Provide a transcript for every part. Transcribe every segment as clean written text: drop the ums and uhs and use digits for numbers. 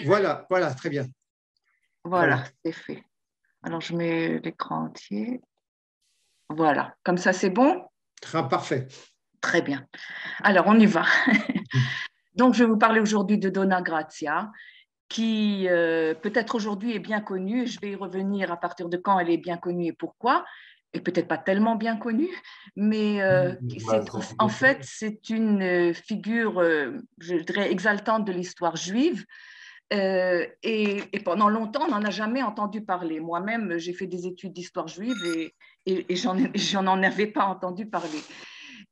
Voilà, voilà, très bien. Voilà, Voilà. c'est fait. Alors, je mets l'écran entier. Voilà, comme ça, c'est bon? Parfait. Très bien. Alors, on y va. Donc, je vais vous parler aujourd'hui de Donna Grazia, qui peut-être aujourd'hui est bien connue. Je vais y revenir à partir de quand elle est bien connue et pourquoi. Et peut-être pas tellement bien connue, mais en fait, c'est une figure, je dirais, exaltante de l'histoire juive. Et pendant longtemps, on n'en a jamais entendu parler. Moi-même, j'ai fait des études d'histoire juive et j'en en avais pas entendu parler.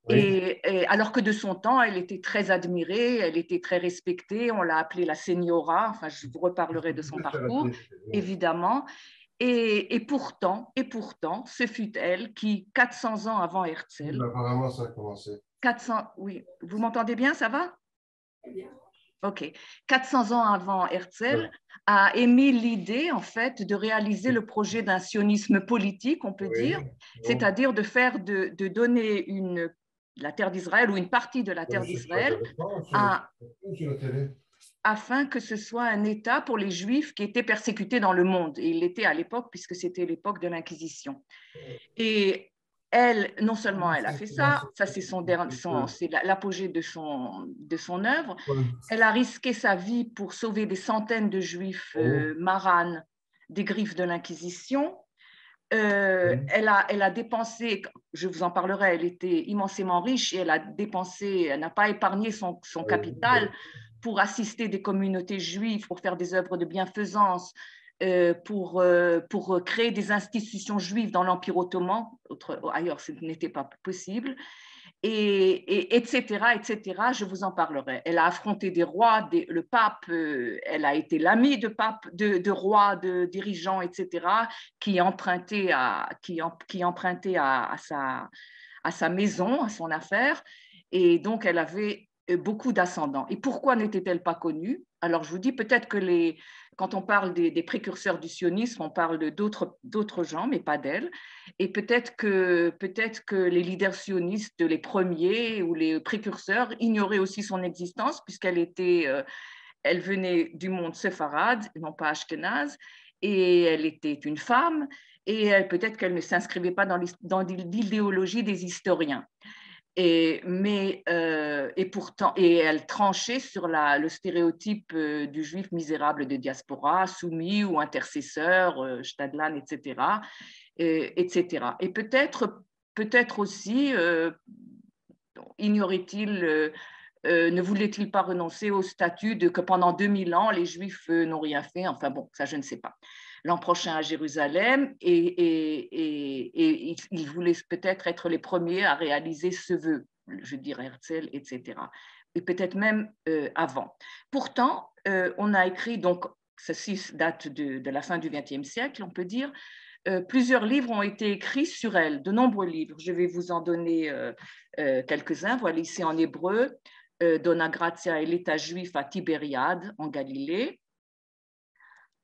Oui. Alors que de son temps, elle était très admirée, elle était très respectée. On l'a appelée la Señora. Enfin, je vous reparlerai de son parcours, évidemment. Et pourtant, ce fut elle qui, 400 ans avant Herzl, Apparemment, ça a commencé. 400, oui, vous m'entendez bien, ça va? OK. 400 ans avant Herzl, a émis l'idée, en fait, de réaliser le projet d'un sionisme politique, on peut dire, c'est-à-dire de donner la terre d'Israël ou une partie de la terre d'Israël afin que ce soit un État pour les Juifs qui étaient persécutés dans le monde. Et il l'était à l'époque, puisque c'était l'époque de l'Inquisition. Et elle, non seulement elle a fait ça, c'est l'apogée de son œuvre, elle a risqué sa vie pour sauver des centaines de Juifs maranes des griffes de l'Inquisition. Elle a dépensé, je vous en parlerai, elle était immensément riche et elle n'a pas épargné son capital pour assister des communautés juives, pour faire des œuvres de bienfaisance, pour créer des institutions juives dans l'Empire ottoman. Ailleurs, ce n'était pas possible. Etc., etc., je vous en parlerai. Elle a affronté des rois, le pape, elle a été l'amie de rois, de dirigeants, etc., qui empruntaient à sa maison, à son affaire, et donc elle avait beaucoup d'ascendants. Et pourquoi n'était-elle pas connue? Alors je vous dis peut-être que quand on parle des précurseurs du sionisme, on parle d'autres gens, mais pas d'elle. Et peut-être que les leaders sionistes, les premiers ou les précurseurs, ignoraient aussi son existence, elle venait du monde séfarade, non pas ashkénaze, et elle était une femme, et peut-être qu'elle ne s'inscrivait pas dans l'idéologie des historiens. Pourtant, elle tranchait sur le stéréotype du juif misérable de diaspora, soumis ou intercesseur, Stadlan, etc. Etc. Et peut-être aussi, ne voulait-il pas renoncer au statut de que pendant 2000 ans, les Juifs n'ont rien fait? Enfin bon, ça je ne sais pas. L'an prochain à Jérusalem, et il voulait peut-être être les premiers à réaliser ce vœu, je dirais Herzl, etc. Et peut-être même avant. Pourtant, on a écrit, donc ceci date de la fin du XXe siècle, on peut dire, plusieurs livres ont été écrits sur elle, de nombreux livres. Je vais vous en donner quelques-uns. Voilà ici en hébreu, Donna Grazia et l'État juif à Tibériade, en Galilée.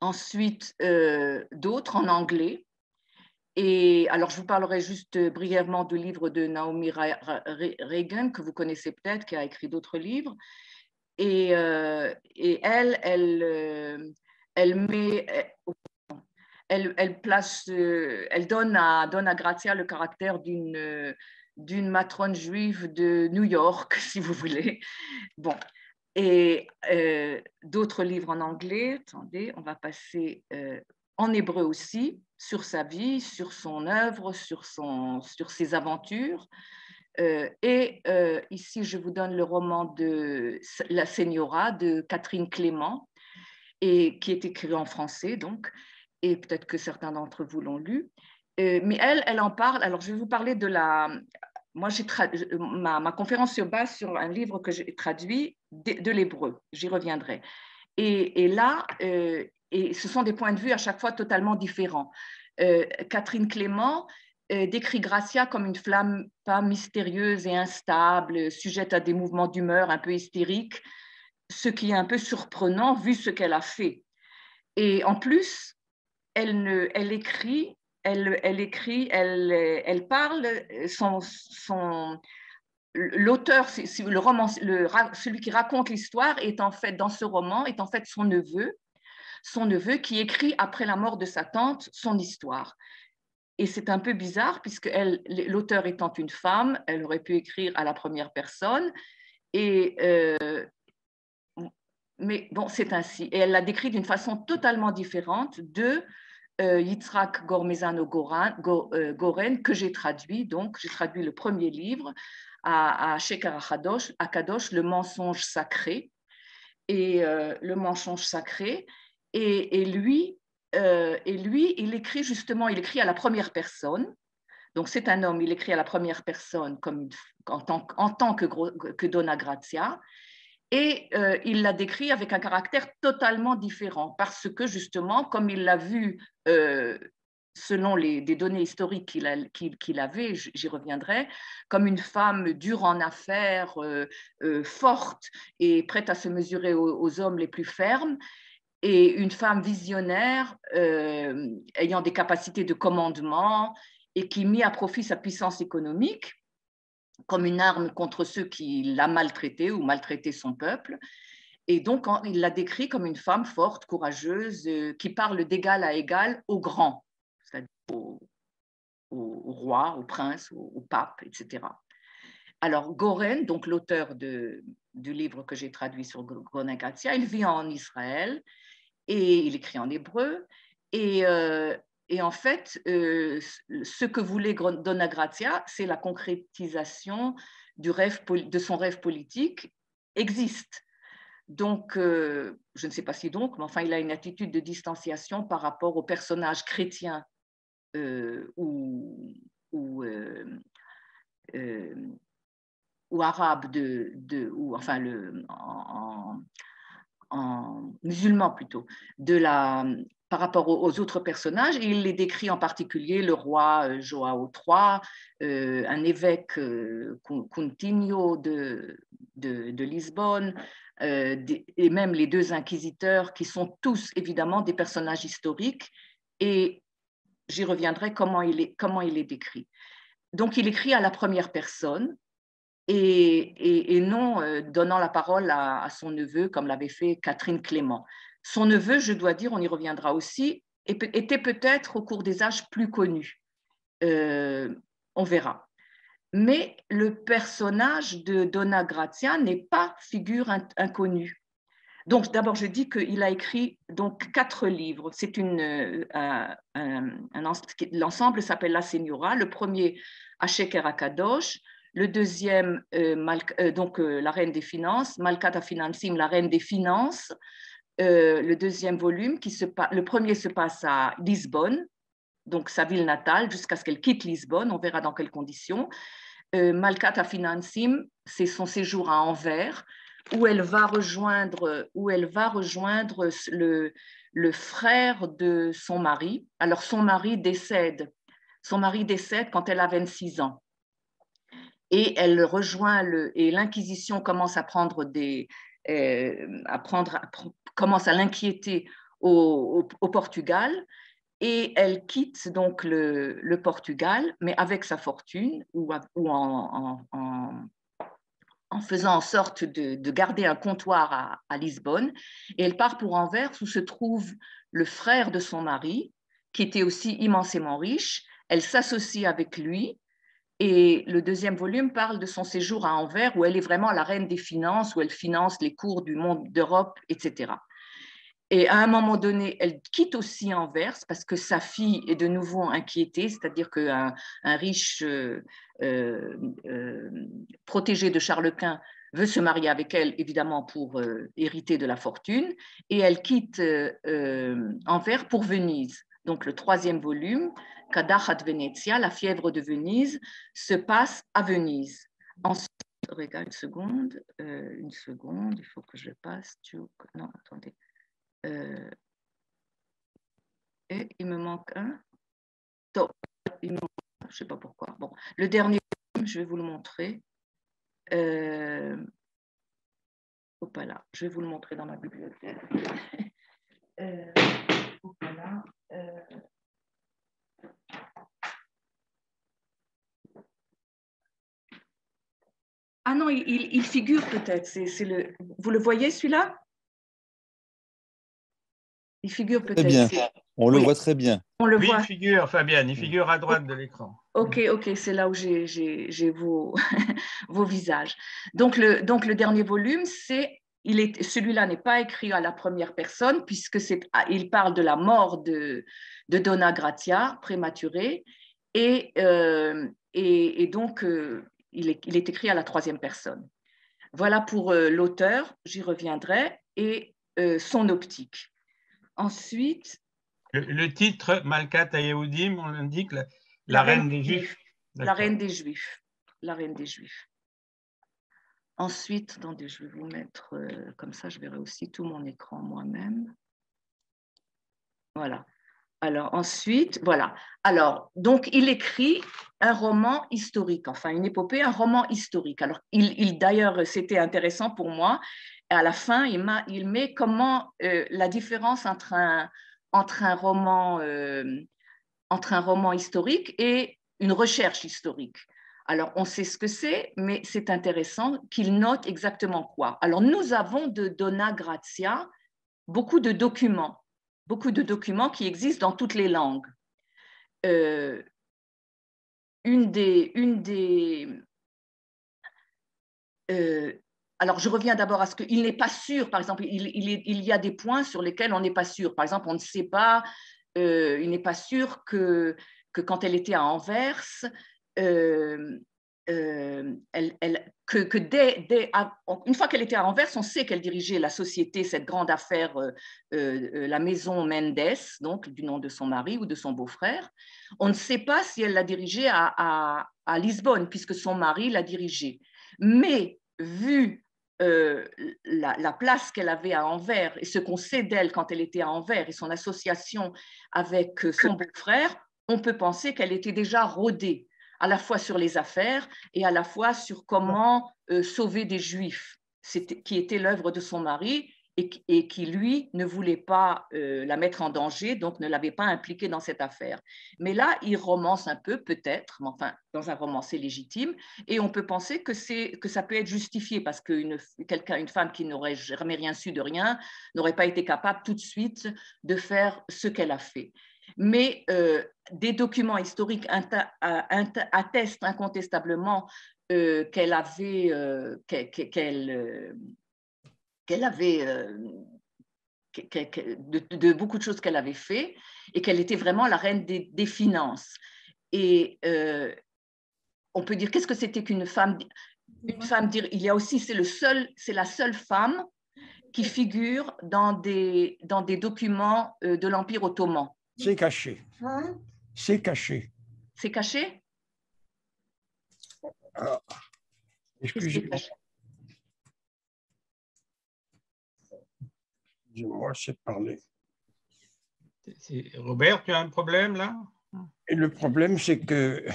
Ensuite, d'autres en anglais. Et alors, je vous parlerai juste brièvement du livre de Naomi Reagan, que vous connaissez peut-être, qui a écrit d'autres livres. Et elle donne à Grazia le caractère d'une matrone juive de New York, si vous voulez. Bon, et d'autres livres en anglais. Attendez, on va passer en hébreu aussi, sur sa vie, sur son œuvre, sur ses aventures. Ici, je vous donne le roman de La Señora de Catherine Clément, qui est écrit en français, donc, et peut-être que certains d'entre vous l'ont lu. Mais elle en parle. Alors, je vais vous parler de moi, ma conférence se base sur un livre que j'ai traduit de l'hébreu. J'y reviendrai. Et là, ce sont des points de vue à chaque fois totalement différents. Catherine Clément décrit Grazia comme une flamme pas mystérieuse et instable, sujette à des mouvements d'humeur un peu hystériques, ce qui est un peu surprenant vu ce qu'elle a fait. Et en plus, elle écrit, elle parle, l'auteur, le roman, celui qui raconte l'histoire est en fait, dans ce roman, est en fait son neveu qui écrit après la mort de sa tante son histoire. Et c'est un peu bizarre puisque l'auteur étant une femme, elle aurait pu écrire à la première personne. Mais bon, c'est ainsi. Et elle l'a décrit d'une façon totalement différente de Yitzhak Gormezano Goren, que j'ai traduit. Donc, j'ai traduit le premier livre à Sheker Akadosh, Le mensonge sacré. Et le mensonge sacré. Et lui, il écrit justement, il écrit à la première personne. Donc, c'est un homme, il écrit à la première personne en tant que Donna Grazia. Et il l'a décrit avec un caractère totalement différent parce que justement, comme il l'a vu selon des données historiques qu'il avait, j'y reviendrai, comme une femme dure en affaires, forte et prête à se mesurer aux hommes les plus fermes, et une femme visionnaire ayant des capacités de commandement et qui mit à profit sa puissance économique comme une arme contre ceux qui l'a maltraité ou maltraité son peuple. Et donc, il l'a décrit comme une femme forte, courageuse, qui parle d'égal à égal aux grands, c'est-à-dire au roi, au prince, au pape, etc. Alors, Goren, donc l'auteur du livre que j'ai traduit sur Donna Grazia, il vit en Israël et il écrit en hébreu. Et en fait, ce que voulait Donna Grazia, c'est la concrétisation de son rêve politique existe. Donc, je ne sais pas si donc, mais enfin, il a une attitude de distanciation par rapport aux personnages chrétiens ou arabes ou enfin en musulman plutôt, par rapport aux autres personnages. Et il les décrit en particulier le roi Joao III, un évêque Coutinho de Lisbonne, et même les deux inquisiteurs qui sont tous évidemment des personnages historiques. Et j'y reviendrai comment il est décrit. Donc il écrit à la première personne. Et non donnant la parole à son neveu, comme l'avait fait Catherine Clément. Son neveu, je dois dire, on y reviendra aussi, était peut-être au cours des âges plus connu. On verra. Mais le personnage de Donna Grazia n'est pas figure inconnue. Donc, d'abord, je dis qu'il a écrit donc 4 livres. C'est l'ensemble s'appelle La Señora. Le premier, Sheker Akadosh. Le deuxième, La Reine des Finances, Malkat Finansim, La Reine des Finances. Le deuxième volume, le premier se passe à Lisbonne, donc sa ville natale, jusqu'à ce qu'elle quitte Lisbonne. On verra dans quelles conditions. Malkat Finansim, c'est son séjour à Anvers, où elle va rejoindre le frère de son mari. Alors, son mari décède quand elle a 26 ans. Et elle rejoint et l'Inquisition commence commence à l'inquiéter au Portugal. Et elle quitte donc le Portugal, mais avec sa fortune ou en faisant en sorte de garder un comptoir à Lisbonne. Et elle part pour Anvers, où se trouve le frère de son mari, qui était aussi immensément riche. Elle s'associe avec lui. Et le deuxième volume parle de son séjour à Anvers, où elle est vraiment la reine des finances, où elle finance les cours du monde d'Europe, etc. Et à un moment donné, elle quitte aussi Anvers parce que sa fille est de nouveau inquiétée, c'est-à-dire qu'un riche protégé de Charles Quint veut se marier avec elle, évidemment pour hériter de la fortune, et elle quitte Anvers pour Venise. Donc le troisième volume, Kadachat Venezia, la fièvre de Venise, se passe à Venise. Ensuite, regarde une seconde, il faut que je passe. Non, attendez. Et il me manque un. Donc, je ne sais pas pourquoi. Bon, le dernier, je vais vous le montrer. Là, je vais vous le montrer dans ma bibliothèque. Là. il figure peut-être. Vous le voyez celui-là? Il figure Très peut-être. bien. On le Oui, voit très bien. on le Oui, voit. il figure, Fabienne, il figure à droite de l'écran. Ok, c'est là où j'ai vos, vos visages. Donc le dernier volume, celui-là n'est pas écrit à la première personne puisque il parle de la mort de Donna Grazia, prématurée, et donc il est écrit à la troisième personne. Voilà pour l'auteur, j'y reviendrai, et son optique. Ensuite, Le titre, Malkat Yehudim, on l'indique, la reine des Juifs. La reine des Juifs. La reine des Juifs. Ensuite, attendez, je vais vous mettre comme ça, je verrai aussi tout mon écran moi-même. Voilà. Alors ensuite, voilà. Alors, donc il écrit un roman historique, enfin une épopée, un roman historique. Alors, d'ailleurs, c'était intéressant pour moi. À la fin, il met comment la différence entre un roman historique et une recherche historique. Alors, on sait ce que c'est, mais c'est intéressant qu'il note exactement quoi. Alors, nous avons de Donna Grazia beaucoup de documents qui existent dans toutes les langues. Alors, je reviens d'abord à ce qu'il n'est pas sûr, par exemple, il y a des points sur lesquels on n'est pas sûr. Par exemple, on ne sait pas, il n'est pas sûr que quand elle était à Anvers, une fois qu'elle était à Anvers, on sait qu'elle dirigeait la société, cette grande affaire, la maison Mendes, donc du nom de son mari ou de son beau-frère. On ne sait pas si elle l'a dirigée à Lisbonne, puisque son mari l'a dirigée. Mais vu la place qu'elle avait à Anvers et ce qu'on sait d'elle quand elle était à Anvers et son association avec son beau-frère, on peut penser qu'elle était déjà rodée, à la fois sur les affaires et à la fois sur comment sauver des Juifs, qui était l'œuvre de son mari et qui, lui, ne voulait pas la mettre en danger, donc ne l'avait pas impliquée dans cette affaire. Mais là, il romance un peu, peut-être, mais enfin, dans un romancé légitime, et on peut penser que ça peut être justifié, parce qu'une femme qui n'aurait jamais rien su de rien n'aurait pas été capable tout de suite de faire ce qu'elle a fait. Mais des documents historiques attestent incontestablement qu'elle avait de beaucoup de choses qu'elle avait fait et qu'elle était vraiment la reine des finances. Et on peut dire, qu'est-ce que c'était qu'une femme? Une femme, il y a aussi, c'est la seule femme qui figure dans des documents de l'Empire ottoman. C'est caché. C'est caché. C'est caché? Ah, excusez-moi. Excusez-moi, c'est parler. Robert, tu as un problème là? Et le problème, c'est que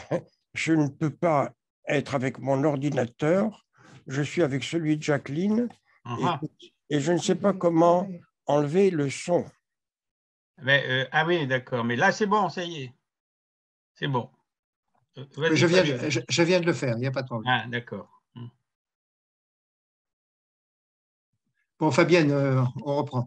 je ne peux pas être avec mon ordinateur. Je suis avec celui de Jacqueline et je ne sais pas comment enlever le son. Mais, ah oui, d'accord. Mais là, c'est bon, ça y est. C'est bon. Je viens de le faire, il n'y a pas de problème. Ah, d'accord. Bon, Fabienne, on reprend.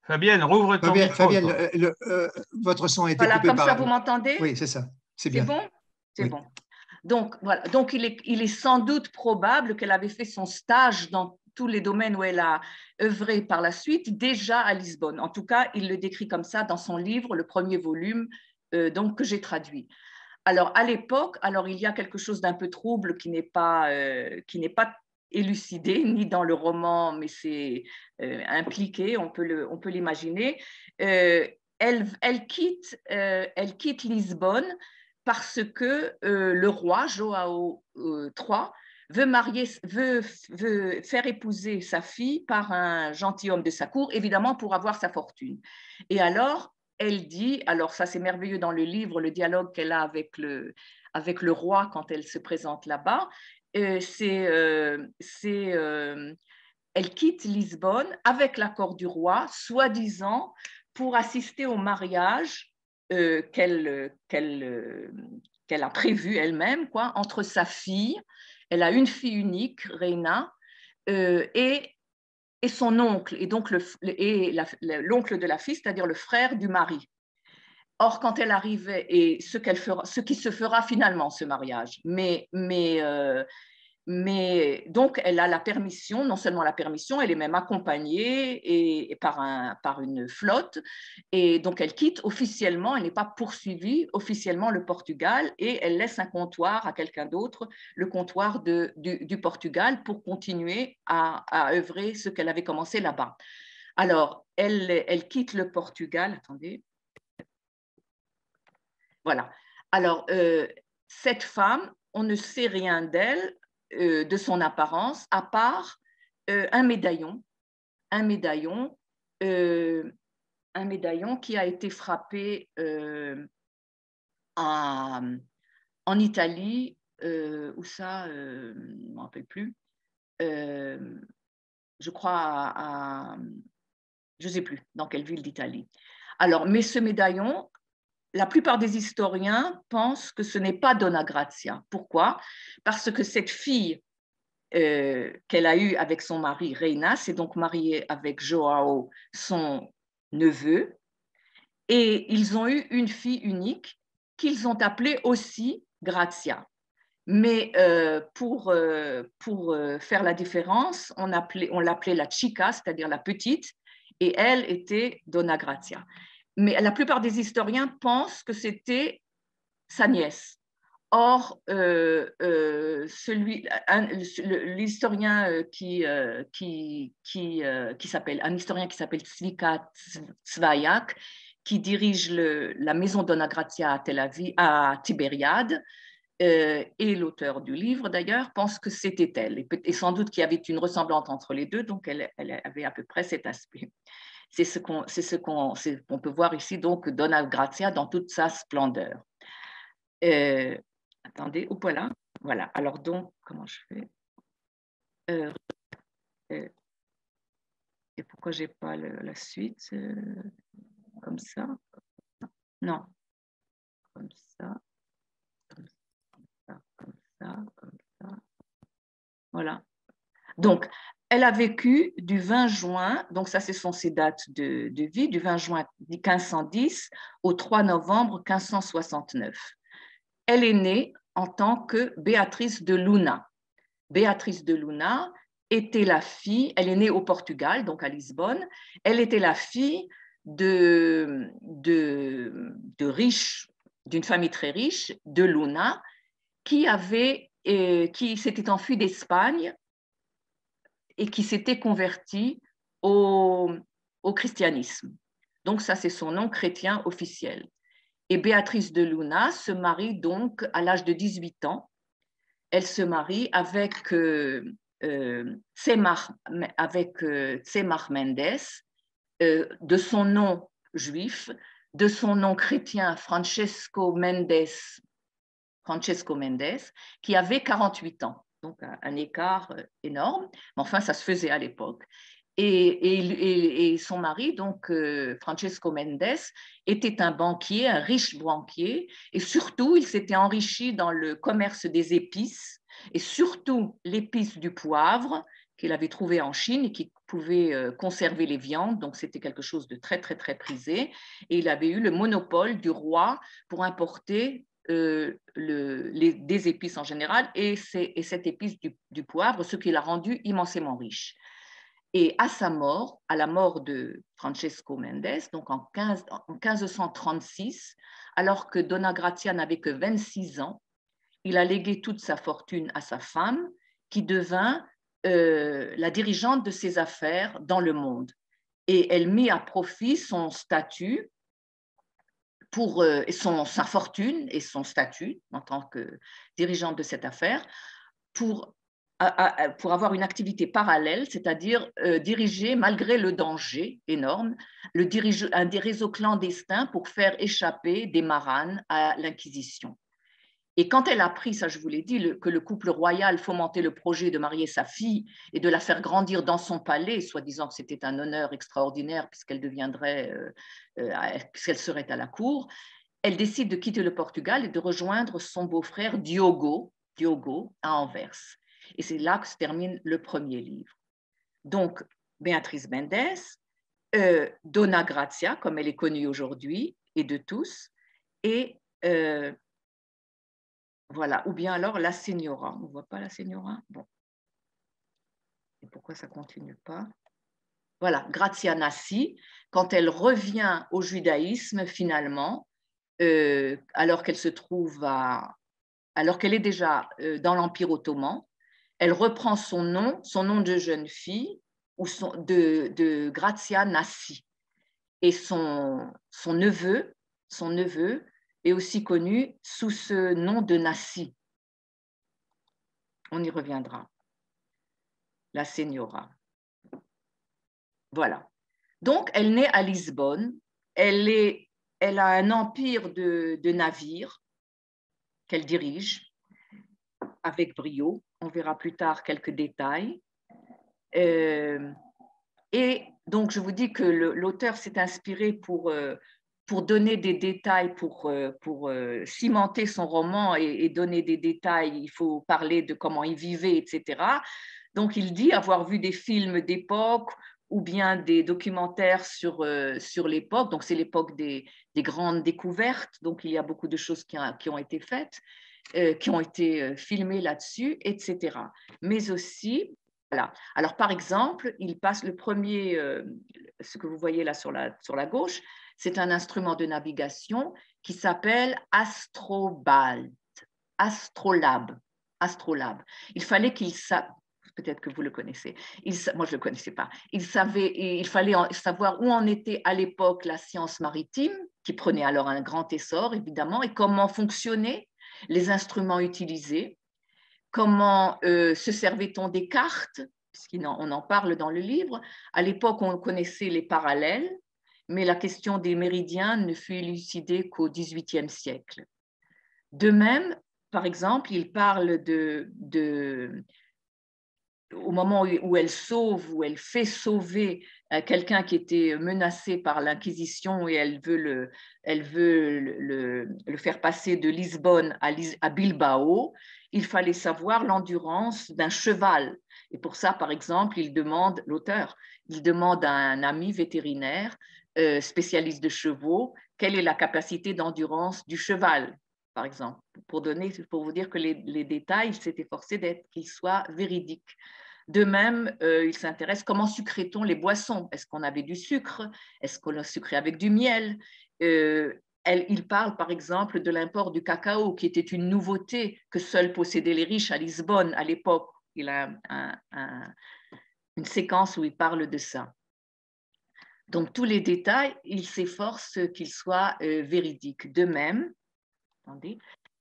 Fabienne, rouvre ton micro. Fabienne, votre son a été coupé comme ça, vous m'entendez? Oui, c'est ça. C'est bien. Bon? C'est oui. bon. Donc, voilà. Donc il est sans doute probable qu'elle avait fait son stage dans tous les domaines où elle a œuvré par la suite, déjà à Lisbonne. En tout cas, il le décrit comme ça dans son livre, le premier volume, donc, que j'ai traduit. Alors, à l'époque, il y a quelque chose d'un peu trouble qui n'est pas élucidé, ni dans le roman, mais c'est impliqué, on peut l'imaginer. Elle quitte Lisbonne parce que le roi, João III, veut faire épouser sa fille par un gentilhomme de sa cour, évidemment pour avoir sa fortune. Et alors, elle dit, alors ça c'est merveilleux dans le livre, le dialogue qu'elle a avec le roi quand elle se présente là-bas, elle quitte Lisbonne avec l'accord du roi, soi-disant pour assister au mariage qu'elle a prévu elle-même, quoi, entre sa fille, elle a une fille unique, Reina, et son oncle, et donc l'oncle de la fille, c'est-à-dire le frère du mari. Or, quand elle arrivait, et ce qui se fera finalement, ce mariage, mais donc, elle a la permission, non seulement la permission, elle est même accompagnée par une flotte. Et donc, elle quitte officiellement, elle n'est pas poursuivie officiellement le Portugal et elle laisse un comptoir à quelqu'un d'autre, le comptoir du Portugal, pour continuer à œuvrer ce qu'elle avait commencé là-bas. Alors, elle quitte le Portugal. Attendez. Voilà. Alors, cette femme, on ne sait rien d'elle, de son apparence, à part un médaillon qui a été frappé en Italie, où ça, je ne me rappelle plus, je crois je ne sais plus dans quelle ville d'Italie. Alors, mais ce médaillon, la plupart des historiens pensent que ce n'est pas Donna Grazia. Pourquoi? Parce que cette fille qu'elle a eue avec son mari, Reina, s'est donc mariée avec Joao, son neveu, et ils ont eu une fille unique qu'ils ont appelée aussi Grazia. Mais pour faire la différence, on l'appelait la chica, c'est-à-dire la petite, et elle était Donna Grazia. Mais la plupart des historiens pensent que c'était sa nièce. Or, l'historien qui s'appelle Cvica Cvaillac, qui dirige la maison Donna Grazia à Tel Aviv, à Tibériade, et l'auteur du livre d'ailleurs, pense que c'était elle. Et sans doute qu'il y avait une ressemblance entre les deux, donc elle avait à peu près cet aspect. C'est ce qu'on peut voir ici, donc Donna Grazia dans toute sa splendeur. Attendez, voilà. Voilà. Alors donc, comment je fais et pourquoi j'ai pas la suite comme ça? Non. Comme ça. Comme ça. Comme ça. Comme ça. Voilà. Donc, elle a vécu du 20 juin, donc ça, ce sont ses dates de vie, du 20 juin 1510 au 3 novembre 1569. Elle est née en tant que Béatrice de Luna. Béatrice de Luna était la fille, elle est née au Portugal, donc à Lisbonne, elle était la fille de riches, d'une famille très riche, de Luna, qui s'était enfuie d'Espagne et qui s'était convertie au christianisme. Donc ça, c'est son nom chrétien officiel. Et Béatrice de Luna se marie donc à l'âge de 18 ans. Elle se marie avec Tsemar Mendes, de son nom juif, de son nom chrétien Francesco Mendes, qui avait 48 ans. Donc un écart énorme, mais enfin ça se faisait à l'époque. Et son mari, donc Francesco Mendes, était un banquier, un riche banquier, et surtout il s'était enrichi dans le commerce des épices, et surtout l'épice du poivre qu'il avait trouvé en Chine et qui pouvait conserver les viandes, donc c'était quelque chose de très très très prisé, et il avait eu le monopole du roi pour importer des épices en général et cette épice du poivre, ce qui l'a rendu immensément riche. Et à sa mort, à la mort de Francesco Mendes, donc en 1536, alors que Donna Grazia n'avait que 26 ans, il a légué toute sa fortune à sa femme, qui devint la dirigeante de ses affaires dans le monde. Et elle mit à profit son statut sa fortune et son statut en tant que dirigeante de cette affaire pour avoir une activité parallèle, c'est-à-dire diriger, malgré le danger énorme, un des réseaux clandestins pour faire échapper des maranes à l'Inquisition. Et quand elle a appris, ça je vous l'ai dit, que le couple royal fomentait le projet de marier sa fille et de la faire grandir dans son palais, soi-disant que c'était un honneur extraordinaire puisqu'elle puisqu'elle serait à la cour, elle décide de quitter le Portugal et de rejoindre son beau-frère Diogo à Anvers. Et c'est là que se termine le premier livre. Donc, Béatrice Mendes, Dona Gracia, comme elle est connue aujourd'hui, et de tous, et voilà, ou bien alors la Señora. On ne voit pas la Señora? Bon. Et pourquoi ça ne continue pas? Voilà, Grazia Nassi, quand elle revient au judaïsme finalement, alors qu'elle se trouve alors qu'elle est déjà dans l'Empire ottoman, elle reprend son nom de jeune fille, ou de Grazia Nassi. Et son neveu est aussi connu sous ce nom de Nassi. On y reviendra. La Señora. Voilà. Donc, elle naît à Lisbonne. Elle a un empire de navires qu'elle dirige avec brio. On verra plus tard quelques détails. Et donc, je vous dis que l'auteur s'est inspiré pour donner des détails, pour cimenter son roman et donner des détails. Il faut parler de comment il vivait, etc. Donc, il dit avoir vu des films d'époque ou bien des documentaires sur l'époque. Donc, c'est l'époque des grandes découvertes. Donc, il y a beaucoup de choses qui ont été faites, qui ont été filmées là-dessus, etc. Mais aussi, voilà. Alors, par exemple, il passe le premier, ce que vous voyez là sur la gauche, c'est un instrument de navigation qui s'appelle Astrolab. Il fallait qu'il sache, peut-être que vous le connaissez, moi je ne le connaissais pas, il fallait savoir où en était à l'époque la science maritime, qui prenait alors un grand essor évidemment, et comment fonctionnaient les instruments utilisés, comment se servait-on des cartes, puisqu'on en parle dans le livre. À l'époque, on connaissait les parallèles, mais la question des méridiens ne fut élucidée qu'au XVIIIe siècle. De même, par exemple, il parle au moment où elle fait sauver quelqu'un qui était menacé par l'Inquisition, et elle veut le faire passer de Lisbonne à Bilbao, il fallait savoir l'endurance d'un cheval. Et pour ça, par exemple, l'auteur demande à un ami vétérinaire, spécialiste de chevaux, quelle est la capacité d'endurance du cheval, par exemple, pour vous dire que les détails, il s'est efforcé qu'ils soient véridiques. De même, il s'intéresse comment sucrait-on les boissons? Est-ce qu'on avait du sucre? Est-ce qu'on le sucrait avec du miel? Il parle par exemple de l'import du cacao, qui était une nouveauté que seuls possédaient les riches à Lisbonne à l'époque. Il a une séquence où il parle de ça. Donc tous les détails, il s'efforce qu'ils soient véridiques. De même, attendez,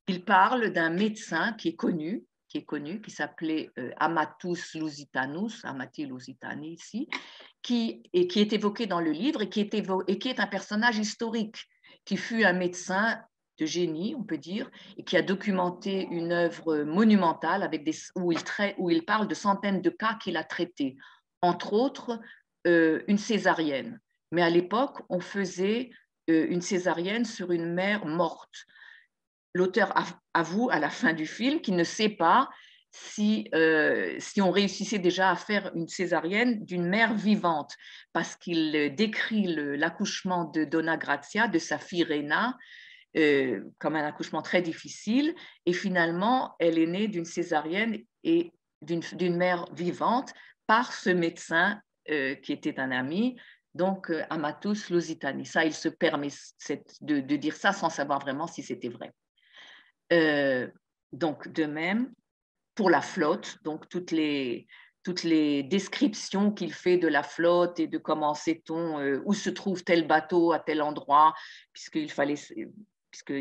il parle d'un médecin qui est connu, qui s'appelait Amatus Lusitanus, Amati Lusitani ici, qui est évoqué dans le livre et qui est un personnage historique, qui fut un médecin de génie, on peut dire, et qui a documenté une œuvre monumentale où il parle de centaines de cas qu'il a traités, entre autres une césarienne. Mais à l'époque, on faisait une césarienne sur une mère morte. L'auteur avoue à la fin du film qu'il ne sait pas si on réussissait déjà à faire une césarienne d'une mère vivante, parce qu'il décrit l'accouchement de Dona Grazia, de sa fille Rena, comme un accouchement très difficile, et finalement, elle est née d'une césarienne et d'une mère vivante par ce médecin qui était un ami, donc Amatus Lusitani. Ça, il se permet de dire ça sans savoir vraiment si c'était vrai. Donc, de même, pour la flotte, donc toutes les descriptions qu'il fait de la flotte et de comment sait-on où se trouve tel bateau à tel endroit, puisqu'il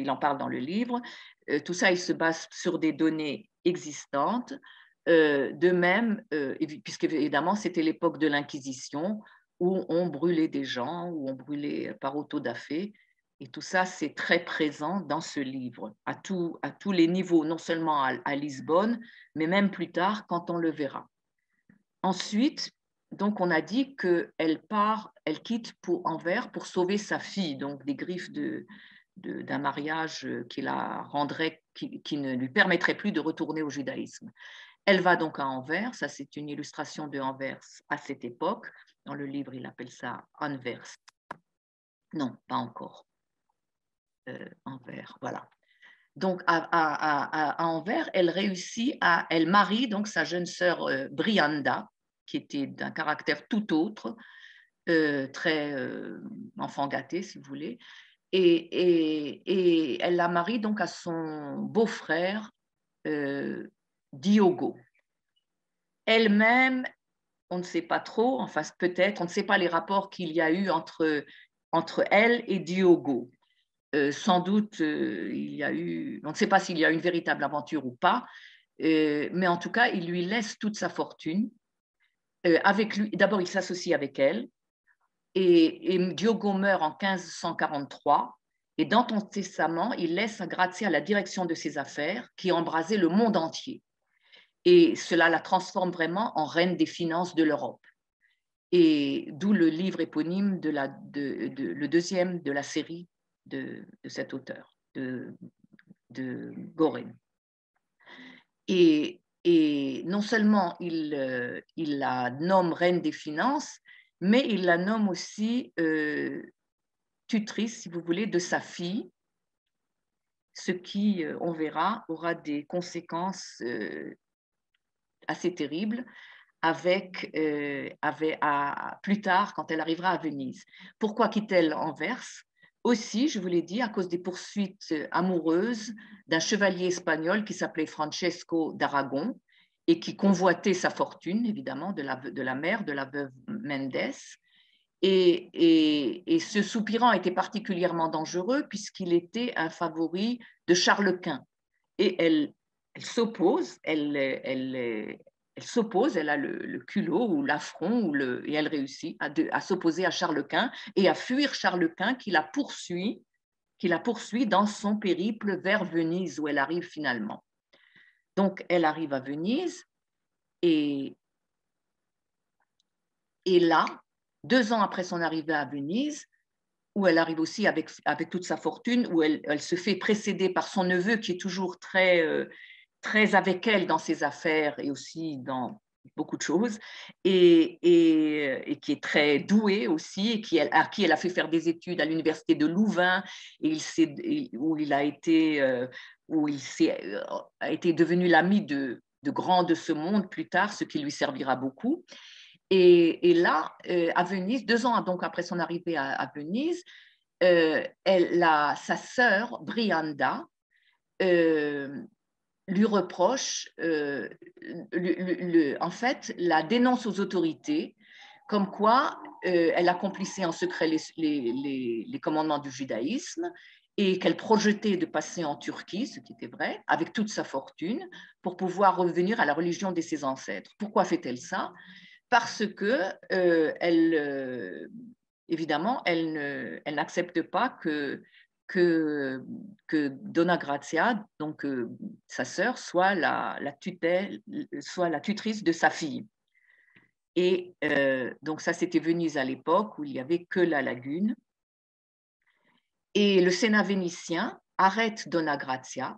en parle dans le livre, tout ça, il se base sur des données existantes. De même, puisque évidemment, c'était l'époque de l'Inquisition, où on brûlait des gens, où on brûlait par auto-da-fé. Et tout ça, c'est très présent dans ce livre, à tous les niveaux, non seulement à Lisbonne, mais même plus tard quand on le verra. Ensuite, donc on a dit qu'elle quitte pour Anvers pour sauver sa fille, donc des griffes d'un mariage qui ne lui permettrait plus de retourner au judaïsme. Elle va donc à Anvers, ça c'est une illustration de Anvers à cette époque. Dans le livre, il appelle ça Anvers. Non, pas encore. Anvers, voilà. Donc à Anvers, elle marie donc sa jeune sœur Brianda, qui était d'un caractère tout autre, très enfant gâté, si vous voulez, et elle la marie donc à son beau-frère Diogo. Elle-même, on ne sait pas trop, enfin peut-être, on ne sait pas les rapports qu'il y a eu entre elle et Diogo. Sans doute, on ne sait pas s'il y a eu une véritable aventure ou pas, mais en tout cas, il lui laisse toute sa fortune. Avec lui, d'abord, il s'associe avec elle, et Diogo meurt en 1543, et dans son testament, il laisse à Grazia la direction de ses affaires, qui embrasait le monde entier. Et cela la transforme vraiment en reine des finances de l'Europe. Et d'où le livre éponyme le deuxième de la série de cet auteur, de Goren. Et non seulement il la nomme reine des finances, mais il la nomme aussi tutrice, si vous voulez, de sa fille, ce qui, on verra, aura des conséquences assez terribles plus tard quand elle arrivera à Venise. Pourquoi quitte-t-elle Anvers? Aussi, je vous l'ai dit, à cause des poursuites amoureuses d'un chevalier espagnol qui s'appelait Francesco d'Aragon et qui convoitait sa fortune, évidemment, de la mère, de la veuve Mendes. Et ce soupirant était particulièrement dangereux puisqu'il était un favori de Charles Quint. Et elle s'oppose, elle a le culot ou l'affront, et elle réussit à s'opposer à Charles Quint et à fuir Charles Quint qui la poursuit dans son périple vers Venise où elle arrive finalement. Donc elle arrive à Venise et là, 2 ans après son arrivée à Venise, où elle arrive aussi avec toute sa fortune, où elle se fait précéder par son neveu qui est toujours très avec elle dans ses affaires et aussi dans beaucoup de choses, et qui est très doué aussi, et à qui elle a fait faire des études à l'université de Louvain, où il a été devenu l'ami de grands de ce monde plus tard, ce qui lui servira beaucoup. Et là, à Venise, 2 ans donc après son arrivée à Venise, sa sœur Brianda lui reproche, en fait, la dénonce aux autorités, comme quoi elle accomplissait en secret les commandements du judaïsme et qu'elle projetait de passer en Turquie, ce qui était vrai, avec toute sa fortune, pour pouvoir revenir à la religion de ses ancêtres. Pourquoi fait-elle ça? Parce que évidemment, elle n'accepte pas que Donna Grazia, donc sa sœur, soit la tutrice de sa fille. Et donc ça, c'était Venise à l'époque où il n'y avait que la lagune. Et le Sénat vénitien arrête Donna Grazia.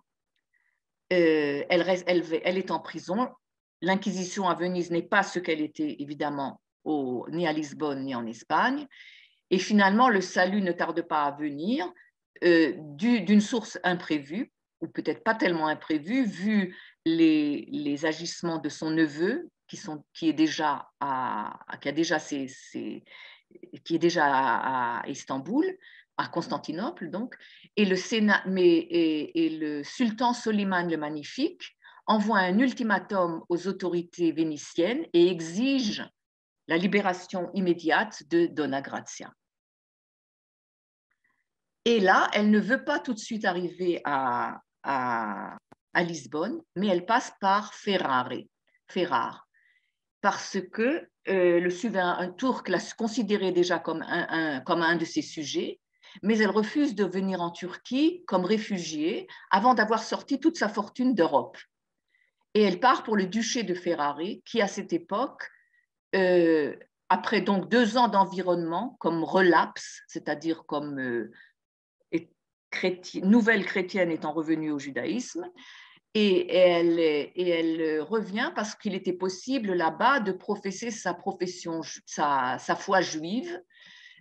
Elle est en prison. L'Inquisition à Venise n'est pas ce qu'elle était évidemment ni à Lisbonne ni en Espagne. Et finalement, le salut ne tarde pas à venir d'une source imprévue, ou peut-être pas tellement imprévue, vu les agissements de son neveu, qui est déjà à Istanbul, à Constantinople donc, et le sultan Soliman le Magnifique envoie un ultimatum aux autorités vénitiennes et exige la libération immédiate de Donna Grazia. Et là, elle ne veut pas tout de suite arriver à Lisbonne, mais elle passe par Ferrare, parce que le souverain turc l'a considéré déjà comme un de ses sujets, mais elle refuse de venir en Turquie comme réfugiée avant d'avoir sorti toute sa fortune d'Europe. Et elle part pour le duché de Ferrare, qui à cette époque, après donc 2 ans d'environnement, comme relapse, c'est-à-dire comme nouvelle chrétienne étant revenue au judaïsme, et elle revient parce qu'il était possible là-bas de professer sa profession, sa foi juive,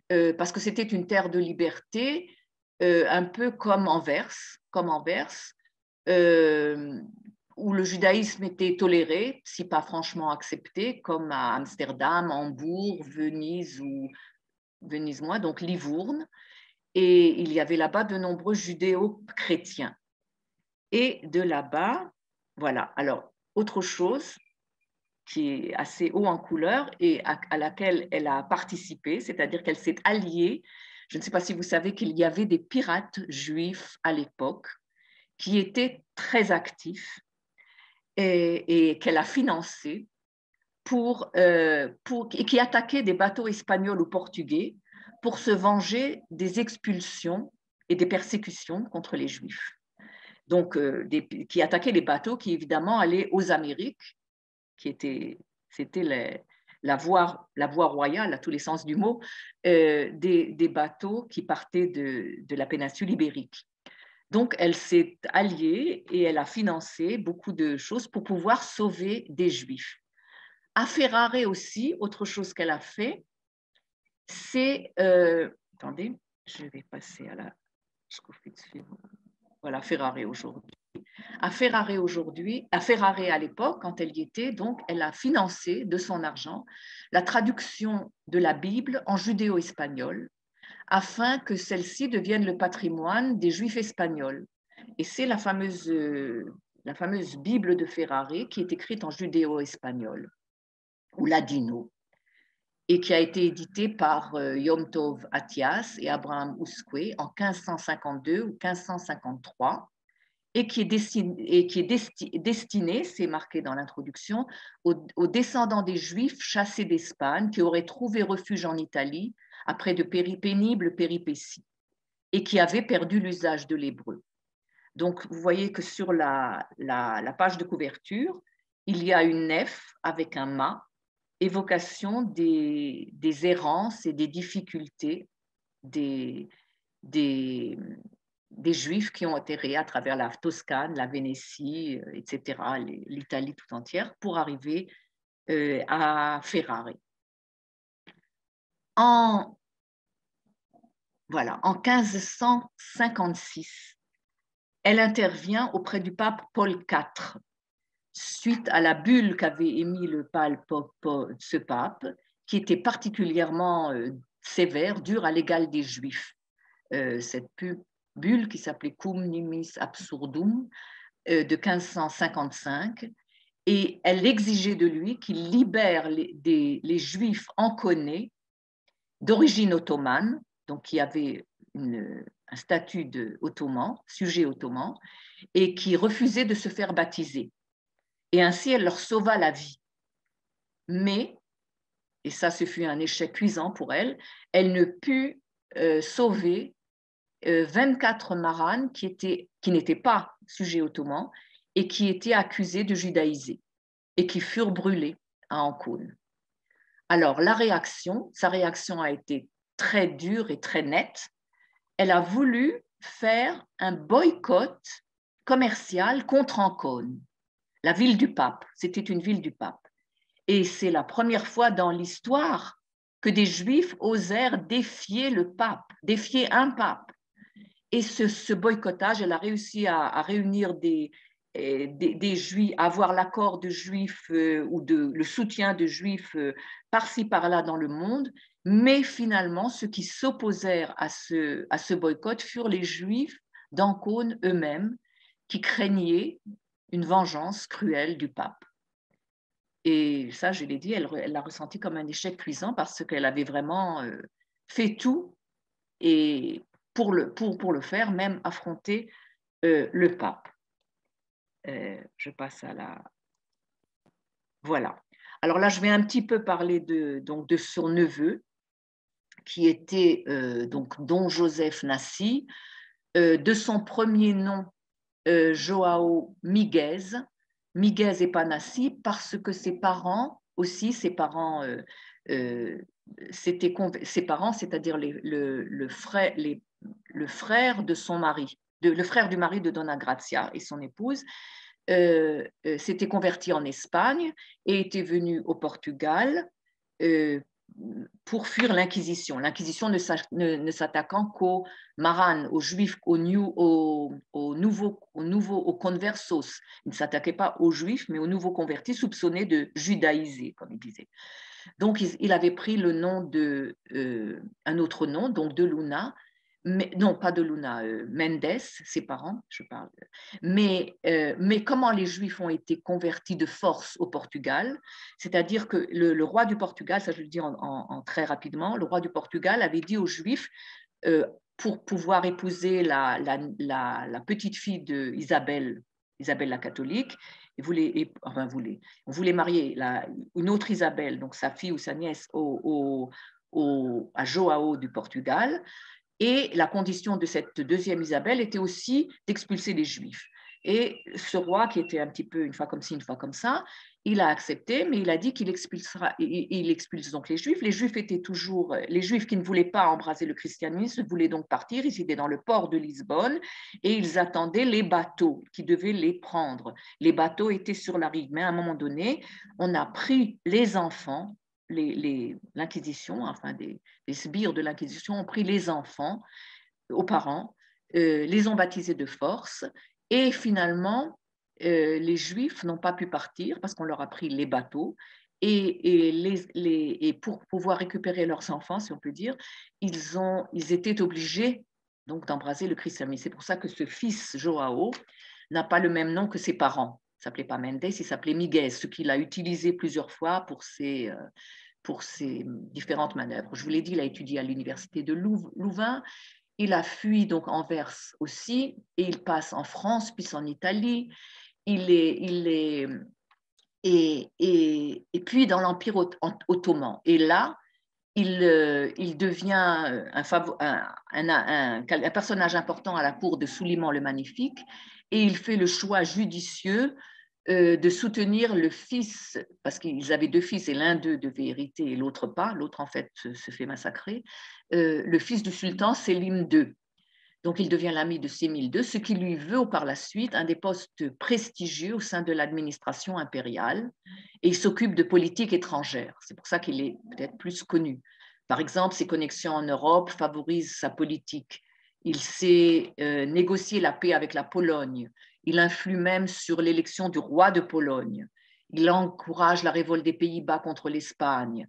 parce que c'était une terre de liberté, un peu comme Anvers, où le judaïsme était toléré, si pas franchement accepté, comme à Amsterdam, Hambourg, Venise ou Venise moins, donc Livourne. Et il y avait là-bas de nombreux judéo-chrétiens. Et de là-bas, voilà. Alors, autre chose qui est assez haut en couleur et à laquelle elle a participé, c'est-à-dire qu'elle s'est alliée. Je ne sais pas si vous savez qu'il y avait des pirates juifs à l'époque qui étaient très actifs et qu'elle a financé et qui attaquaient des bateaux espagnols ou portugais pour se venger des expulsions et des persécutions contre les Juifs. Donc, qui attaquaient les bateaux qui, évidemment, allaient aux Amériques, c'était la voie royale, à tous les sens du mot, des bateaux qui partaient de la péninsule ibérique. Donc, elle s'est alliée et elle a financé beaucoup de choses pour pouvoir sauver des Juifs. À Ferrare aussi, autre chose qu'elle a fait, c'est... attendez, je vais passer à la... Voilà, Ferrare aujourd'hui. À Ferrare à l'époque, quand elle y était, donc, elle a financé de son argent la traduction de la Bible en judéo-espagnol afin que celle-ci devienne le patrimoine des Juifs espagnols. Et c'est la fameuse Bible de Ferrare qui est écrite en judéo-espagnol ou ladino et qui a été éditée par Yom Tov Athias et Abraham Usque en 1552 ou 1553 et qui est destinée, c'est marqué dans l'introduction, aux descendants des Juifs chassés d'Espagne qui auraient trouvé refuge en Italie après de pénibles péripéties et qui avaient perdu l'usage de l'hébreu. Donc, vous voyez que sur la page de couverture, il y a une nef avec un mât, évocation des errances et des difficultés des Juifs qui ont atterri à travers la Toscane, la Vénétie, etc., l'Italie tout entière, pour arriver à Ferrare. En 1556, elle intervient auprès du pape Paul IV, suite à la bulle qu'avait émise ce pape, qui était particulièrement sévère, dure à l'égal des Juifs. Cette bulle qui s'appelait Cum Nimis Absurdum de 1555, et elle exigeait de lui qu'il libère les Juifs anconnais d'origine ottomane, donc qui avaient un statut d'ottoman, sujet ottoman, et qui refusaient de se faire baptiser. Et ainsi, elle leur sauva la vie. Mais, et ça, ce fut un échec cuisant pour elle, elle ne put sauver 24 maranes qui n'étaient pas sujets ottomans et qui étaient accusés de judaïser et qui furent brûlés à Ancône. Alors, sa réaction a été très dure et très nette. Elle a voulu faire un boycott commercial contre Ancône, la ville du pape. C'était une ville du pape. Et c'est la première fois dans l'histoire que des Juifs osèrent défier le pape, défier un pape. Et ce boycottage, elle a réussi à réunir des Juifs, à avoir l'accord de Juifs ou le soutien de Juifs par-ci, par-là dans le monde. Mais finalement, ceux qui s'opposèrent à ce boycott furent les Juifs d'Ancône eux-mêmes, qui craignaient une vengeance cruelle du pape. Et ça, je l'ai dit, elle l'a ressenti comme un échec cuisant parce qu'elle avait vraiment fait tout et pour le faire, même affronter le pape. Je passe à la... Voilà. Alors là, je vais un petit peu parler de son neveu, qui était donc Don Joseph Nassi, de son premier nom, Joao Miguez. Miguez et pas Nassi, parce que ses parents, c'est-à-dire le frère de son mari, le frère du mari de Dona Gracia et son épouse, s'était converti en Espagne et était venu au Portugal pour fuir l'Inquisition. L'Inquisition ne s'attaquant qu'aux Maran, aux Juifs, aux conversos. Il ne s'attaquait pas aux Juifs, mais aux nouveaux convertis soupçonnés de judaïser, comme il disait. Donc, il avait pris le nom un autre nom, donc de Luna, mais, non, pas de Luna, Mendes, ses parents, je parle. Mais comment les Juifs ont été convertis de force au Portugal, c'est-à-dire que le roi du Portugal, ça je le dis très rapidement, le roi du Portugal avait dit aux Juifs, pour pouvoir épouser la petite fille d'Isabelle, Isabelle la catholique, on voulait marier une autre Isabelle, donc sa fille ou sa nièce, à Joao du Portugal. Et la condition de cette deuxième Isabelle était aussi d'expulser les Juifs. Et ce roi, qui était un petit peu une fois comme ci, une fois comme ça, il a accepté, mais il a dit qu'il expulsera. Il expulse donc les Juifs. Les Juifs qui ne voulaient pas embraser le christianisme voulaient donc partir. Ils étaient dans le port de Lisbonne et ils attendaient les bateaux qui devaient les prendre. Les bateaux étaient sur la rive, mais à un moment donné, on a pris les enfants. L'Inquisition, enfin des sbires de l'Inquisition ont pris les enfants aux parents, les ont baptisés de force et finalement les Juifs n'ont pas pu partir parce qu'on leur a pris les bateaux et pour pouvoir récupérer leurs enfants, si on peut dire, ils étaient obligés donc d'embraser le christianisme. C'est pour ça que ce fils Joao n'a pas le même nom que ses parents. Il ne s'appelait pas Mendes, il s'appelait Miguel, ce qu'il a utilisé plusieurs fois pour ses différentes manœuvres. Je vous l'ai dit, il a étudié à l'université de Louvain, il a fui donc Anvers aussi, et il passe en France, puis en Italie, et puis dans l'Empire ottoman. Et là, il devient un personnage important à la cour de Souliman le Magnifique, et il fait le choix judicieux de soutenir le fils, parce qu'ils avaient deux fils et l'un d'eux devait hériter et l'autre pas, l'autre en fait se fait massacrer, le fils du sultan Selim II. Donc il devient l'ami de Sélim II, ce qui lui veut par la suite un des postes prestigieux au sein de l'administration impériale, et il s'occupe de politique étrangère. C'est pour ça qu'il est peut-être plus connu. Par exemple, ses connexions en Europe favorisent sa politique. Il sait négocier la paix avec la Pologne. Il influe même sur l'élection du roi de Pologne. Il encourage la révolte des Pays-Bas contre l'Espagne.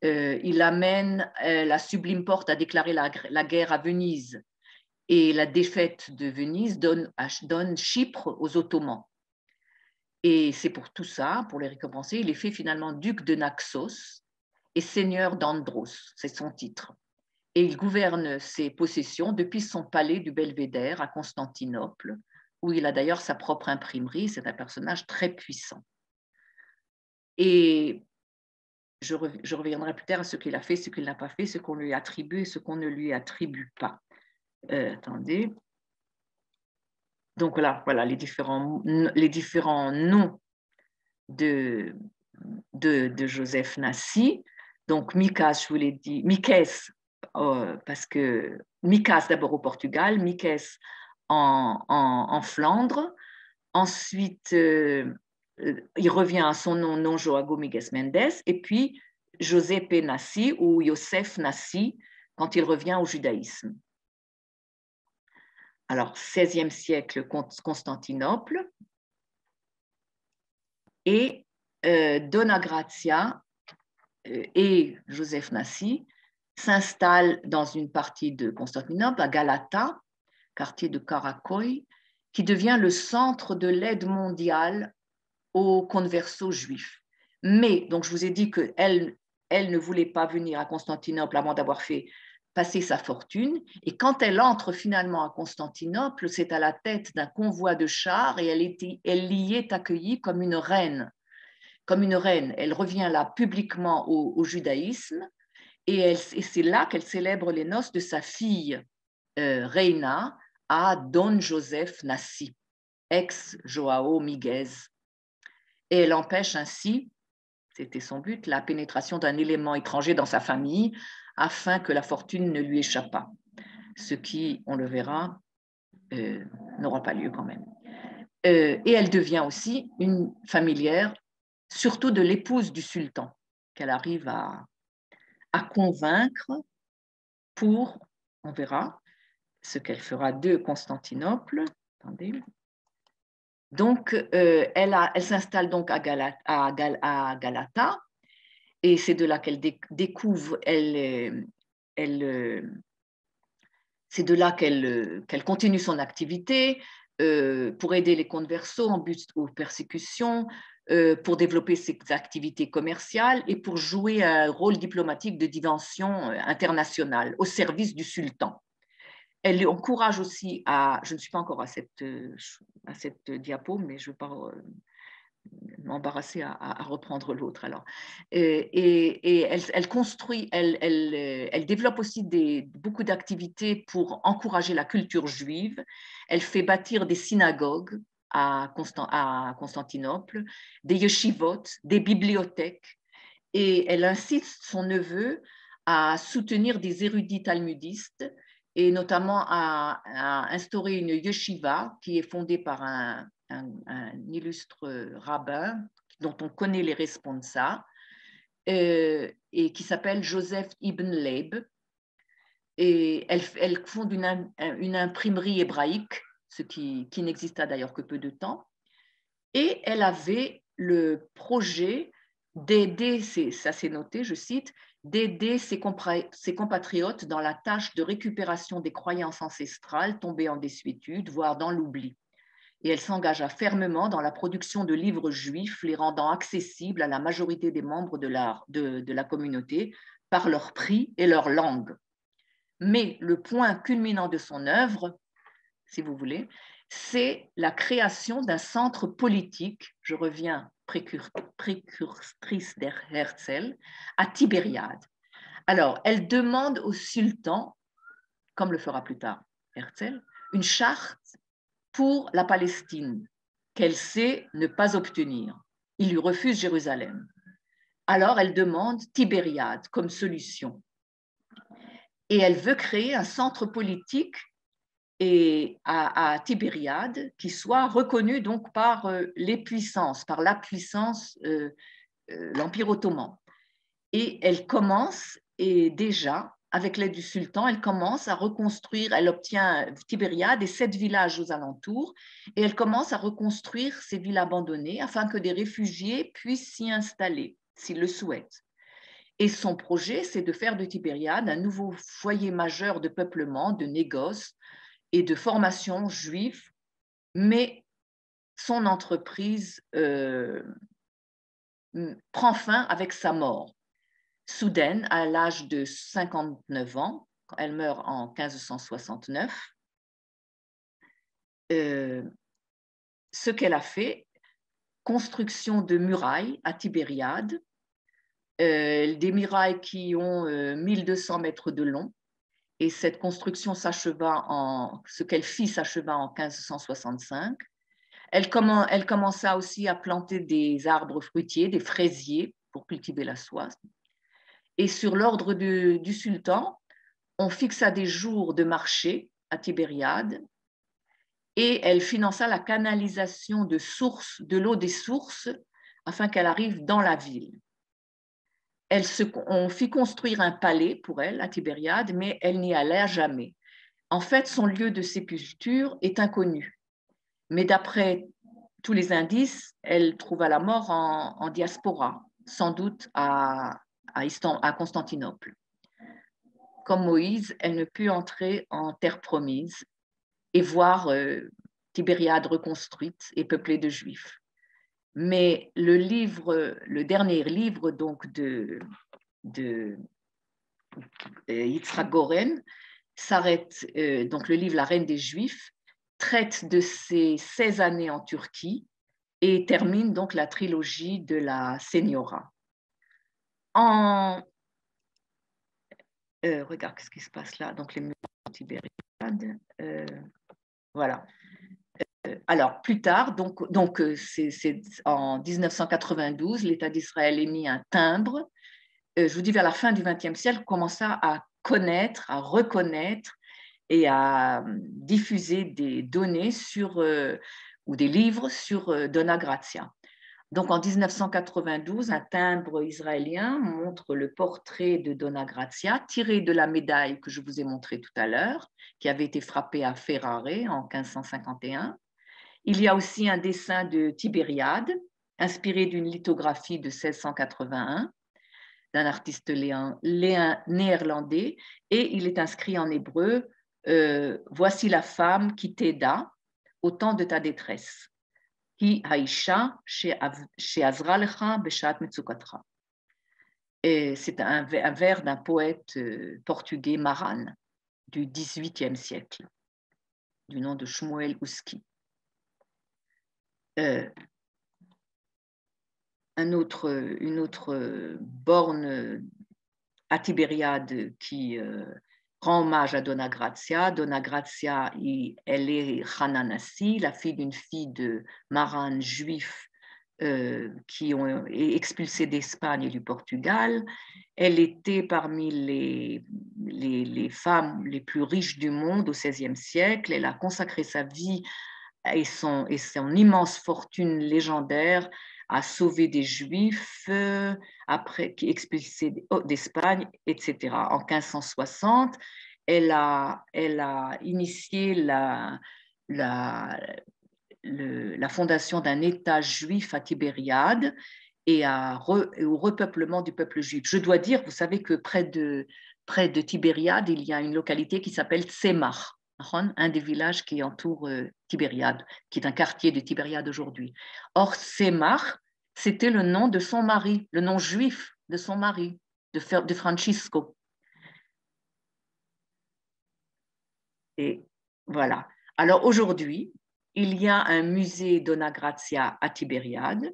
Il amène la Sublime Porte à déclarer la guerre à Venise. Et la défaite de Venise donne Chypre aux Ottomans. Et c'est pour tout ça, pour les récompenser, il est fait finalement duc de Naxos et seigneur d'Andros, c'est son titre. Et il gouverne ses possessions depuis son palais du Belvédère à Constantinople, où il a d'ailleurs sa propre imprimerie. C'est un personnage très puissant. Et je reviendrai plus tard à ce qu'il a fait, ce qu'il n'a pas fait, ce qu'on lui attribue et ce qu'on ne lui attribue pas. Attendez. Donc voilà les différents noms de Joseph Nassi. Donc Mikès, je vous l'ai dit, Mikès, parce que Mikès d'abord au Portugal, Mikès en Flandre. Ensuite, il revient à son nom, non Joao Miguel Mendes, et puis Joseph Nassi ou Yosef Nassi quand il revient au judaïsme. Alors, 16e siècle, Constantinople, et Dona Gracia et Joseph Nassi s'installent dans une partie de Constantinople, à Galata, quartier de Karaköy, qui devient le centre de l'aide mondiale aux conversos juifs. Mais, donc je vous ai dit qu'elle ne voulait pas venir à Constantinople avant d'avoir fait passer sa fortune, et quand elle entre finalement à Constantinople, c'est à la tête d'un convoi de chars et elle y est accueillie comme une reine. Elle revient là publiquement au judaïsme et c'est là qu'elle célèbre les noces de sa fille Reina à Don Joseph Nassi, ex-Joao Miguez. Et elle empêche ainsi, c'était son but, la pénétration d'un élément étranger dans sa famille afin que la fortune ne lui échappe pas. Ce qui, on le verra, n'aura pas lieu quand même. Et elle devient aussi une familière, surtout de l'épouse du sultan, qu'elle arrive à convaincre pour, on verra, ce qu'elle fera de Constantinople. Attendez. Donc, elle s'installe donc à Galata, et c'est de là qu'elle découvre, c'est de là qu'elle continue son activité pour aider les conversos en but aux persécutions, pour développer ses activités commerciales et pour jouer un rôle diplomatique de dimension internationale au service du sultan. Elle encourage aussi à, je ne suis pas encore à cette diapo, mais je ne veux pas m'embarrasser à reprendre l'autre alors. Et elle construit, elle développe aussi beaucoup d'activités pour encourager la culture juive. Elle fait bâtir des synagogues à Constantinople, des yeshivot, des bibliothèques, et elle incite son neveu à soutenir des érudits talmudistes et notamment à instaurer une yeshiva qui est fondée par un illustre rabbin dont on connaît les responsables et qui s'appelle Joseph Ibn Leib. Et elle fonde une imprimerie hébraïque, ce qui n'exista d'ailleurs que peu de temps. Et elle avait le projet d'aider, ça c'est noté, je cite, d'aider ses compatriotes dans la tâche de récupération des croyances ancestrales tombées en désuétude, voire dans l'oubli. Et elle s'engagea fermement dans la production de livres juifs, les rendant accessibles à la majorité des membres de la communauté par leur prix et leur langue. Mais le point culminant de son œuvre, si vous voulez, c'est la création d'un centre politique, je reviens précurtrice d'Herzl, à Tibériade. Alors, elle demande au sultan, comme le fera plus tard Herzl, une charte pour la Palestine, qu'elle sait ne pas obtenir. Il lui refuse Jérusalem. Alors, elle demande Tibériade comme solution. Et elle veut créer un centre politique à Tibériade qui soit reconnu donc par les puissances, par la puissance, l'Empire ottoman. Et elle commence, et déjà, avec l'aide du sultan, elle commence à reconstruire, elle obtient Tibériade et 7 villages aux alentours, et elle commence à reconstruire ces villes abandonnées afin que des réfugiés puissent s'y installer, s'ils le souhaitent. Et son projet, c'est de faire de Tibériade un nouveau foyer majeur de peuplement, de négoce et de formation juive, mais son entreprise prend fin avec sa mort. Soudaine, à l'âge de 59 ans, elle meurt en 1569, ce qu'elle a fait, construction de murailles à Tibériade, des murailles qui ont 1200 mètres de long, et cette construction ce qu'elle fit s'acheva en 1565. Elle commença aussi à planter des arbres fruitiers, des fraisiers pour cultiver la soie. Et sur l'ordre du sultan, on fixa des jours de marché à Tibériade et elle finança la canalisation de l'eau des sources afin qu'elle arrive dans la ville. On fit construire un palais pour elle à Tibériade, mais elle n'y alla jamais. En fait, son lieu de sépulture est inconnu. Mais d'après tous les indices, elle trouva la mort en diaspora, sans doute à Constantinople. Comme Moïse, elle ne put entrer en terre promise et voir Tibériade reconstruite et peuplée de Juifs. Mais le dernier livre donc de Yitzhak Goren s'arrête, donc le livre La Reine des Juifs, traite de ses 16 années en Turquie et termine donc la trilogie de la Señora. En regarde ce qui se passe là. Donc, les musées de Tibériade. Voilà. Alors, plus tard, c'est en 1992, l'État d'Israël émit un timbre. Je vous dis, vers la fin du XXe siècle, commença à connaître, à reconnaître et à diffuser des données ou des livres sur Dona Grazia. Donc, en 1992, un timbre israélien montre le portrait de Dona Grazia tiré de la médaille que je vous ai montrée tout à l'heure, qui avait été frappée à Ferrare en 1551. Il y a aussi un dessin de Tibériade, inspiré d'une lithographie de 1681, d'un artiste néerlandais, et il est inscrit en hébreu « Voici la femme qui t'aida au temps de ta détresse. Hi haïsha she'azra lecha beshat metzukatra ». Et c'est un vers d'un poète portugais Maran du XVIIIe siècle, du nom de Shmuel Uski. Une autre borne à Tibériade qui rend hommage à Dona Grazia. Dona Grazia, elle est Hananassi, la fille d'une fille de marins juifs qui ont été expulsés d'Espagne et du Portugal. Elle était parmi les femmes les plus riches du monde au XVIe siècle. Elle a consacré sa vie et son immense fortune légendaire à sauver des Juifs après qui expulsés d'Espagne, etc. En 1560, elle a initié la fondation d'un État juif à Tibériade et au repeuplement du peuple juif. Je dois dire, vous savez que près de Tibériade, il y a une localité qui s'appelle Tzemach, un des villages qui entourent Tibériade, qui est un quartier de Tibériade aujourd'hui. Or, Tzemach, c'était le nom de son mari, le nom juif de son mari, de Francisco. Et voilà. Alors aujourd'hui, il y a un musée Dona Grazia à Tibériade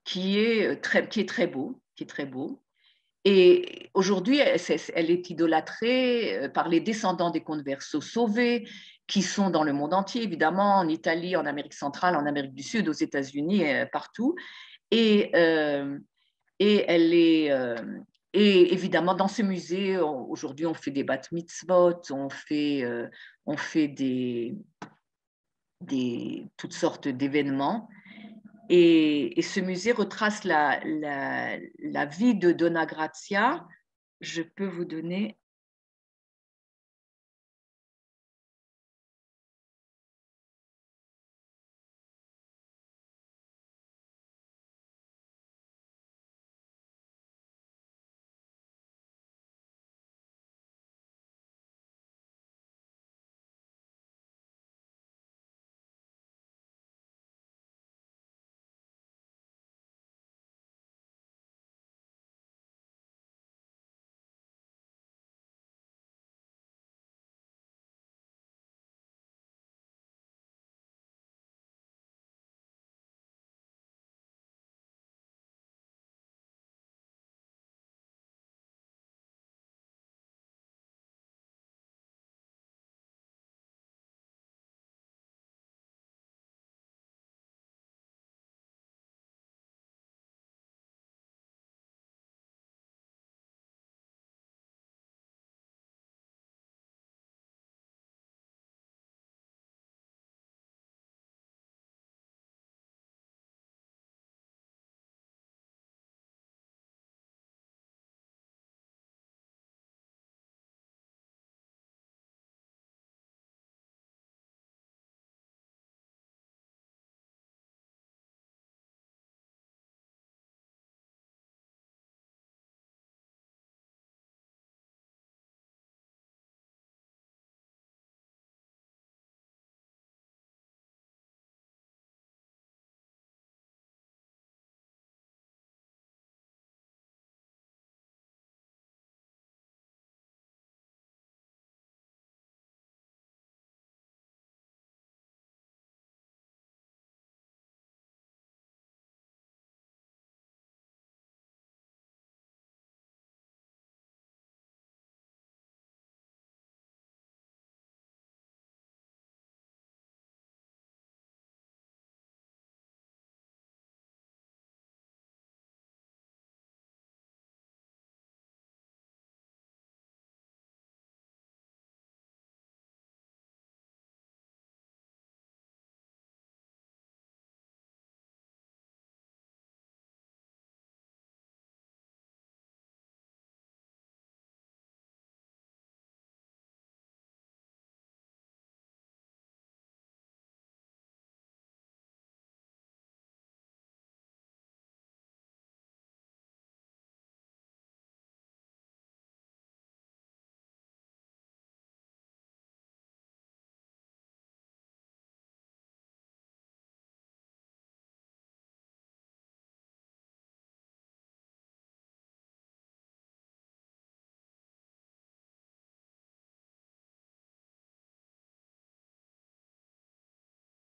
qui est très beau. Et aujourd'hui, elle est idolâtrée par les descendants des conversos sauvés qui sont dans le monde entier, évidemment, en Italie, en Amérique centrale, en Amérique du Sud, aux États-Unis, partout. Et elle est... et évidemment, dans ce musée, aujourd'hui, on fait des bat mitzvot, on fait toutes sortes d'événements. Et ce musée retrace la vie de Dona Grazia. Je peux vous donner